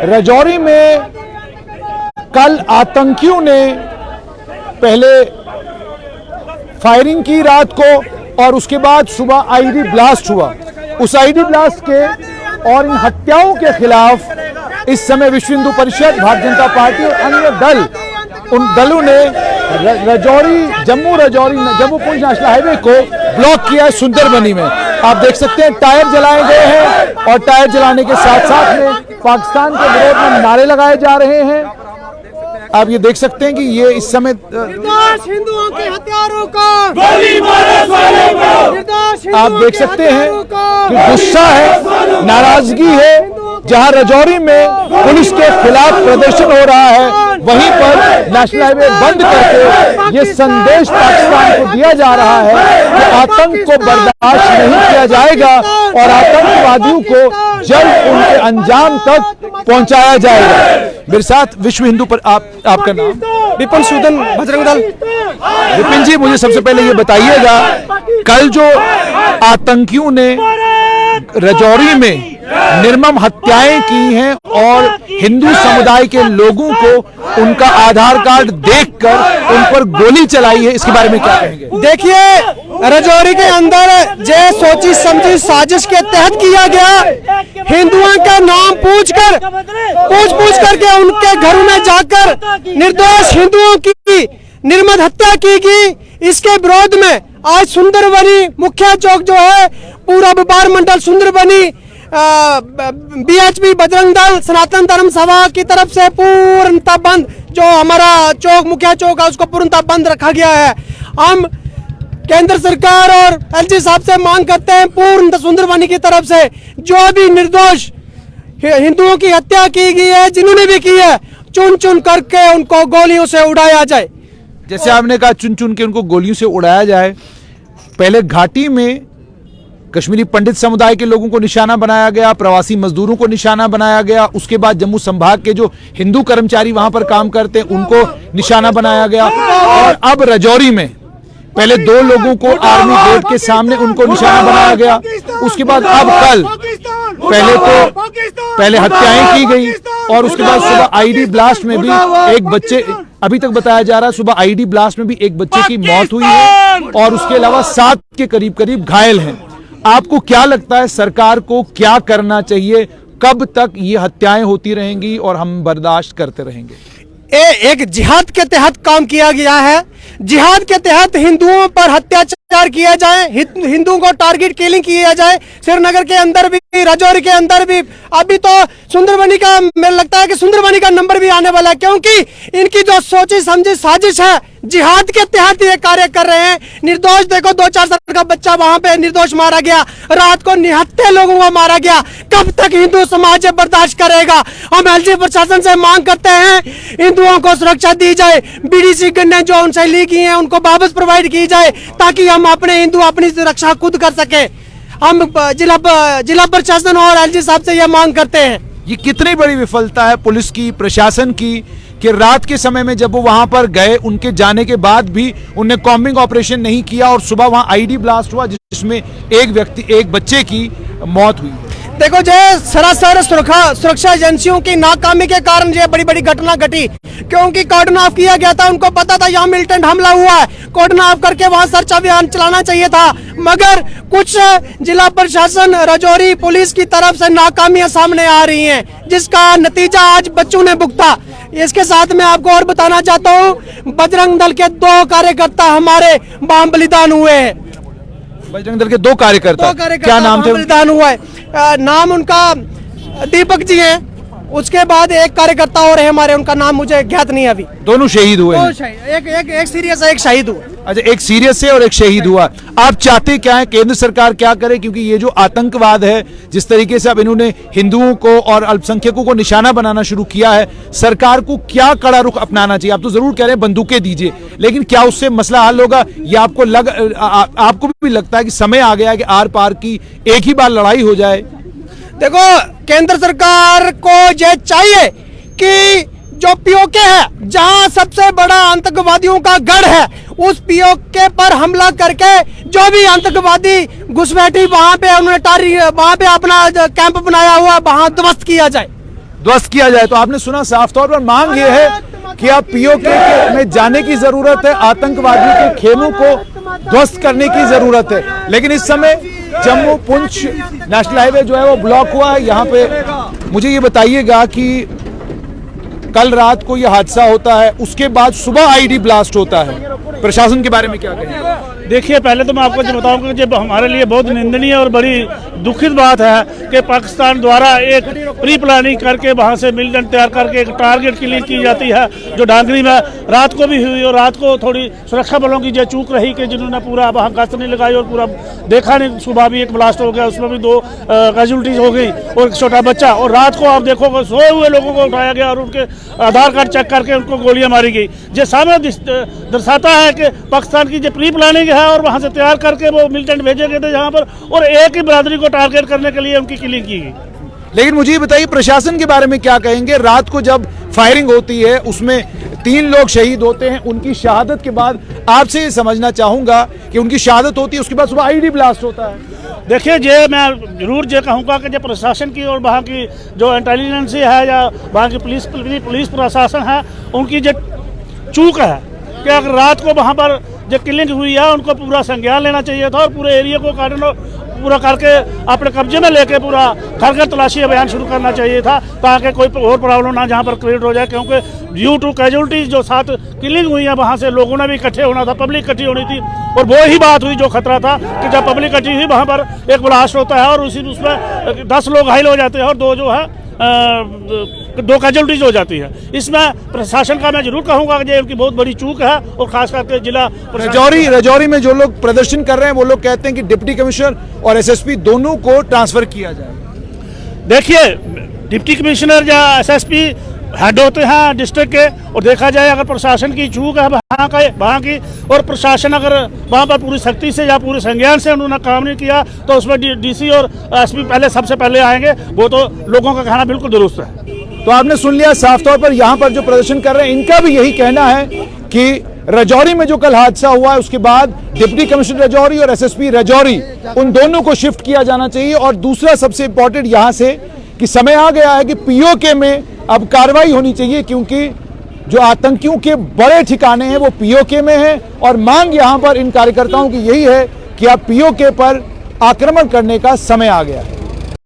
राजौरी में कल आतंकियों ने पहले फायरिंग की रात को और उसके बाद सुबह आईडी ब्लास्ट हुआ। उस आईडी ब्लास्ट के और इन हत्याओं के खिलाफ इस समय विश्व हिंदू परिषद, भारतीय जनता पार्टी और अन्य दल, उन दलों ने जम्मू पुंछ नेशनल हाईवे को ब्लॉक किया है सुंदरबनी में। आप देख सकते हैं टायर जलाए गए हैं और टायर जलाने के साथ साथ में पाकिस्तान के विरोध में नारे लगाए जा रहे हैं। आप ये देख सकते हैं कि ये इस समय हिंदुओं के हत्यारों को गोली मारो, आप देख सकते हैं कि गुस्सा है, नाराजगी है। जहां राजौरी में पुलिस के खिलाफ प्रदर्शन हो रहा है, वहीं पर नेशनल हाईवे बंद करके ये संदेश पाकिस्तान को दिया जा रहा है कि आतंक को बर्दाश्त नहीं किया जाएगा और आतंकवादियों को जल्द उनके अंजाम तक पहुंचाया जाएगा। मेरे साथ विश्व हिंदू पर आपका नाम? विपिन सूदन, बजरंग दल। विपिन जी, मुझे सबसे पहले ये बताइएगा, कल जो आतंकियों ने राजौरी में निर्मम हत्याएं की हैं और हिंदू समुदाय के लोगों को उनका आधार कार्ड देखकर उन पर गोली चलाई है, इसके बारे में क्या कहेंगे? देखिए, राजौरी के अंदर जो सोची समझी साजिश के तहत किया गया, हिंदुओं का नाम पूछ करके उनके घरों में जाकर निर्दोष हिंदुओं की निर्मम हत्या की गई। इसके विरोध में आज सुंदरबनी मुख्य चौक जो है, पूरा व्यापार मंडल सुंदरबनी, बीएचपी, बजरंग दल, सनातन धर्म सभा की तरफ से पूर्णतः बंद, जो हमारा चौक मुख्य चौक है उसको पूर्णतः बंद रखा गया है। हम केंद्र सरकार और एलजी साहब से मांग करते हैं, पूर्णतः सुंदरबनी की तरफ से जो भी निर्दोष हिंदुओं की हत्या की गई है, जिन्होंने भी की है, चुन चुन करके उनको गोलियों से उड़ाया जाए। जैसे आपने कहा चुन चुन के उनको गोलियों से उड़ाया जाए। पहले घाटी में कश्मीरी पंडित समुदाय के लोगों को निशाना बनाया गया, प्रवासी मजदूरों को निशाना बनाया गया, उसके बाद जम्मू संभाग के जो हिंदू कर्मचारी वहां पर काम करते हैं उनको निशाना बनाया गया, और अब राजौरी में पहले 2 लोगों को आर्मी गेट के सामने उनको निशाना बनाया गया। उसके बाद अब कल पहले हत्याएं की गई और उसके बाद सुबह आईडी ब्लास्ट में भी एक बच्चे, अभी तक बताया जा रहा है सुबह आईडी ब्लास्ट में भी एक बच्चे की मौत हुई है और उसके अलावा 7 के करीब घायल हैं। आपको क्या लगता है सरकार को क्या करना चाहिए? कब तक ये हत्याएं होती रहेंगी और हम बर्दाश्त करते रहेंगे? एक जिहाद के तहत काम किया गया है। जिहाद के तहत हिंदुओं पर अत्याचार किया जाए, हिंदुओं को टारगेट किलिंग किया जाए, श्रीनगर के अंदर भी, राजौरी के अंदर भी। अभी तो सुंदरबनी का, मुझे लगता है कि सुंदरबनी का नंबर भी आने वाला है, क्योंकि इनकी जो सोची समझी साजिश है, जिहाद के तहत ये कार्य कर रहे हैं। निर्दोष, देखो 2-4 साल का बच्चा वहां पे निर्दोष मारा गया, रात को निहत्थे लोगों को मारा गया। कब तक हिंदू समाज बर्दाश्त करेगा? हम एलजी प्रशासन से मांग करते हैं, हिंदुओं को सुरक्षा दी जाए, बीडीसी गन्ने जो उनसे ली गई है उनको वापस प्रोवाइड की जाए, ताकि हम अपने हिंदू अपनी रक्षा खुद कर सके। हम जिला प्रशासन और एलजी साहब से यह मांग करते हैं। ये कितनी बड़ी विफलता है पुलिस की, प्रशासन की, कि रात के समय में जब वो वहां पर गए, उनके जाने के बाद भी उन्हें कॉम्बिंग ऑपरेशन नहीं किया और सुबह वहां आईडी ब्लास्ट हुआ जिसमें एक बच्चे की मौत हुई। देखो, जो सरासर सुरक्षा एजेंसियों की नाकामी के कारण ये बड़ी बड़ी घटना घटी, क्योंकि कॉर्डन ऑफ किया गया था। उनको पता था यहाँ मिलिटेंट हमला हुआ है, कॉर्डन ऑफ करके वहां सर्च अभियान चलाना चाहिए था, मगर कुछ जिला प्रशासन, राजौरी पुलिस की तरफ से नाकामियां सामने आ रही हैं, जिसका नतीजा आज बच्चों ने भुगता। इसके साथ मैं आपको और बताना चाहता हूँ, बजरंग दल के 2 कार्यकर्ता हमारे बाम बलिदान हुए हैं। बजरंग दल के 2 कार्यकर्ता क्या नाम थे? बलिदान हुआ है, नाम उनका दीपक जी है, उसके बाद एक कार्यकर्ता और है हमारे, उनका नाम मुझे ज्ञात नहीं है अभी। दोनों शहीद हुए हैं? एक सीरियस है, एक शहीद हुआ। अच्छा, एक सीरियस है और एक शहीद हुआ। आप चाहते क्या है, केंद्र सरकार क्या करे? क्योंकि ये जो आतंकवाद है, जिस तरीके से अब इन्होंने हिंदुओं को और अल्पसंख्यकों को निशाना बनाना शुरू किया है, सरकार को क्या कड़ा रुख अपनाना चाहिए? आप तो जरूर कह रहे हैं बंदूकें दीजिए, लेकिन क्या उससे मसला हल होगा? या आपको भी लगता है कि समय आ गया है कि आर पार की एक ही बार लड़ाई हो जाए? देखो, केंद्र सरकार को ये चाहिए कि जो पीओके है, जहां सबसे बड़ा आतंकवादियों का गढ़ है, उस पीओके पर हमला करके जो भी आतंकवादी घुसपैठी वहां पे उन्होंने वहां पे अपना कैंप बनाया हुआ वहां ध्वस्त किया जाए। ध्वस्त किया जाए। तो आपने सुना, साफ तौर पर मांग ये है कि अब पीओके में जाने की जरूरत है, आतंकवादियों के खेमों को ध्वस्त करने की जरूरत है। लेकिन इस समय जम्मू पुंछ नेशनल हाईवे जो है वो ब्लॉक हुआ है। यहाँ पे मुझे ये बताइएगा कि कल रात को यह हादसा होता है, उसके बाद सुबह आईडी ब्लास्ट होता है, प्रशासन के बारे में क्या कहेंगे? देखिए, पहले तो मैं आपको बताऊंगा कि हमारे लिए बहुत निंदनीय और बड़ी दुखित बात है कि पाकिस्तान द्वारा एक प्री प्लानिंग करके वहां से मिलिटेंट तैयार करके एक टारगेट किलिंग की जाती है, जो डांगरी में रात को भी हुई। और रात को थोड़ी सुरक्षा बलों की जो चूक रही कि जिन्होंने पूरा वहाँ गश्त नहीं लगाई और पूरा देखा नहीं। सुबह भी एक ब्लास्ट हो गया, उसमें भी 2 कैजुअल्टीज हो गई और एक छोटा बच्चा। और रात को आप देखोगे सोए हुए लोगों को उठाया गया और उनके आधार कार्ड चेक करके उनको गोलियां मारी गई। ये सामने दर्शाता है कि पाकिस्तान की जो प्री प्लानिंग है और वहां से तैयार करके वो मिलिटेंट भेजे गए थे यहाँ पर और एक ही बरादरी को टारगेट करने के लिए उनकी किलिंग की गई। लेकिन मुझे ये बताइए, प्रशासन के बारे में क्या कहेंगे? रात को जब फायरिंग होती है उसमें 3 लोग शहीद होते हैं, उनकी शहादत के बाद आपसे ये समझना चाहूंगा कि उनकी शहादत होती है, उसके बाद सुबह आईडी ब्लास्ट होता है। देखिए, ये मैं जरूर ये कहूँगा कि जो प्रशासन की और वहाँ की जो इंटेलिजेंस है या वहाँ की पुलिस प्रशासन है, उनकी जो चूक है कि अगर रात को वहाँ पर जो किलिंग हुई है उनको पूरा संज्ञान लेना चाहिए था और पूरे एरिया को कार्डन पूरा करके अपने कब्जे में लेके पूरा घर घर तलाशी अभियान शुरू करना चाहिए था, ताकि कोई और प्रॉब्लम ना जहाँ पर क्रिएट हो जाए। क्योंकि ड्यू टू कैजुअल्टीज जो 7 किलिंग हुई है वहाँ से लोगों ने भी इकट्ठे होना था, पब्लिक इकट्ठी होनी थी और वो ही बात हुई जो खतरा था कि जब पब्लिक इकट्ठी हुई वहाँ पर एक ब्लास्ट होता है और उसमें 10 लोग घायल हो जाते हैं और 2 जो है 2 कैजुअल्टीज हो जाती है। इसमें प्रशासन का मैं जरूर कहूंगा कि ये उनकी बहुत बड़ी चूक है और खास करके जिला रजौरी में जो लोग प्रदर्शन कर रहे हैं वो लोग कहते हैं कि डिप्टी कमिश्नर और एसएसपी दोनों को ट्रांसफर किया जाए। देखिए, डिप्टी कमिश्नर या एसएसपी हेड होते हैं डिस्ट्रिक्ट के और देखा जाए अगर प्रशासन की चूक है वहाँ की और प्रशासन अगर वहाँ पर पूरी सख्ती से या पूरे संज्ञान से उन्होंने काम नहीं किया तो उसमें डीसी और एसपी सबसे पहले आएंगे। वो तो लोगों का कहना बिल्कुल दुरुस्त है। तो आपने सुन लिया साफ तौर पर, यहाँ पर जो प्रदर्शन कर रहे हैं इनका भी यही कहना है कि रजौरी में जो कल हादसा हुआ है उसके बाद डिप्टी कमिश्नर रजौरी और एसएसपी रजौरी उन दोनों को शिफ्ट किया जाना चाहिए। और दूसरा सबसे इंपॉर्टेंट यहाँ से कि समय आ गया है कि पीओके में अब कार्रवाई होनी चाहिए, क्योंकि जो आतंकियों के बड़े ठिकाने हैं वो पीओके में है। और मांग यहाँ पर इन कार्यकर्ताओं की यही है कि अब पीओके पर आक्रमण करने का समय आ गया है।